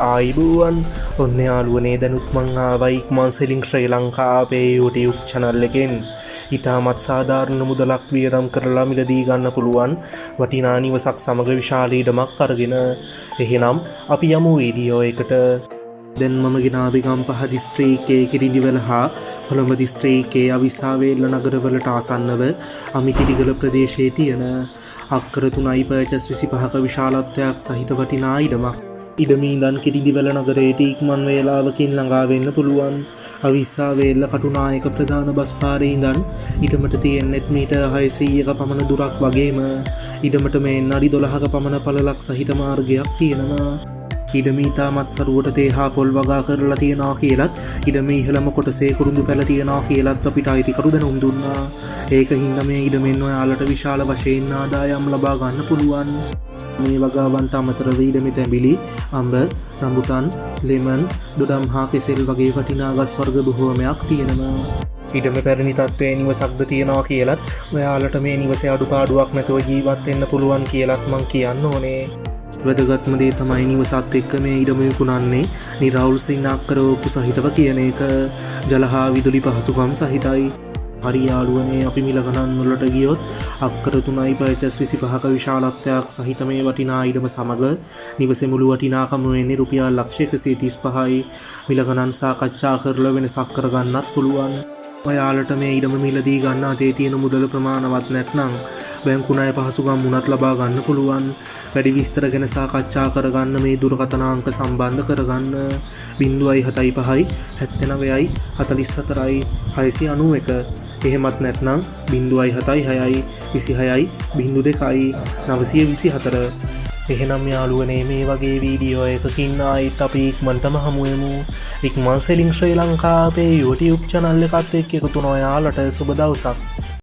ආයිබුවන් ඔන්න යාළුවනේ දැනුත් මං ආවයි ඉක්මන් සෙලින් ශ්‍රී ලංකා අපේ YouTube channel එකෙන් ඉතාමත් සාධාරණ මුදලක් වියදම් කරලා මිලදී ගන්න පුළුවන් වටිනා නිවසක් සමග විශාල ඉඩමක් අරගෙන. එහෙනම් අපි යමු වීඩියෝ එකට. දැන් මම ගෙනාවේ ගම්පහ දිස්ත්‍රික්කයේ කිරිඳිවැල හා කොළඹ දිස්ත්‍රික්කයේ අවිස්සාවේල්ල නගරවලට ආසන්නව අමිකිරිගල ප්‍රදේශයේ තියෙන අක්කර 3.25ක විශාලත්වයක් සහිත වටිනා ඉඩමක්. ඉඩමීදන් කිරිඳිවැල නගරයට ඉක්මන් වේලාවකින් ළඟා වෙන්න පුළුවන්. අවිස්සාවේල්ල කටුනායක ප්‍රධාන බස් පාරේ ඉඳන් ඉඩමට තියෙන්නෙත් මීටර් 600ක පමණ දුරක් වගේම ඉඩමට මෙන් අඩි 12ක පමණ පළලක් සහිත මාර්ගයක් තියෙනවා. ඉඩම ඉතාමත් සරුවට තේ හා පොල් වගා කරලා තියෙනවා කියලත් ඉඩම ඉහළම කොටසේ කුරුඳු පැල තියෙනවා කියලත් අපිට අයිතිකරු දැනුම් දුන්නා. ඒක හින්දා මේ ඉඩමෙන් ඔයාලට විශාල වශයෙන් ආදායම් ලබා ගන්න පුළුවන්. මේ වගාවන්ට අමතරව ඉඩමේ තැඹිලි, අඹ, රඹුටන්, ලෙමන්, දොඩම් හා කෙසෙල් වගේ වටිනා ගස් වර්ග බොහෝමයක් තියෙනවා. ඉඩම පැරණි තත්ත්වයේ නිවසක්ද තියෙනවා කියලත් ඔයාලට මේ නිවසේ අඩුපාඩුවක් නැතුව ජීවත් වෙන්න පුළුවන් කියලත් මං කියන්න ඕනේ. වැදගත්ම දේ තමයි නිවසත් එක්ක මේ ඉඩම විකුණන්නේ නිරවුල් සින්නක්කරවපු සහිතව කියන එක. ජල හා විදුලි පහසුකම් සහිතයි. හරි යාළුවනේ, අපි මිල ගණන් වලට ගියොත් අක්කර 3.25ක විශාලත්වයක් සහිත මේ වටිනා ඉඩම සමග නිවසේ මුළු වටිනාකම වෙන්නේ රුපියල් ලක්ෂ 135යි. මිල ගණන් සාකච්ඡා කරලා වෙනසක් කරගන්නත් පුළුවන්. ඔයාලට මේ ඉඩම මිලදී ගන්න අතේ තියෙන මුදල ප්‍රමාණවත් නැත්නම් බැංකු ණය පහසුකම් උනත් ලබා ගන්න පුළුවන්. වැඩි විස්තර ගැන සාකච්ඡා කරගන්න මේ දුරකථන අංක සම්බන්ධ කරගන්න 075 79 44 691. එහෙමත් නැත්නම් 076 26 02 924. එහෙනම් යාළුවනේ, මේ වගේ වීඩියෝ එකකින් ආයිත් අපි ඉක්මනටම හමුවෙමු. ඉක්මන් සෙලින් ශ්‍රී ලංකා අපේ YouTube channel එකත් එක්ක එකතු වෙන ඔයාලට සුබ දවසක්.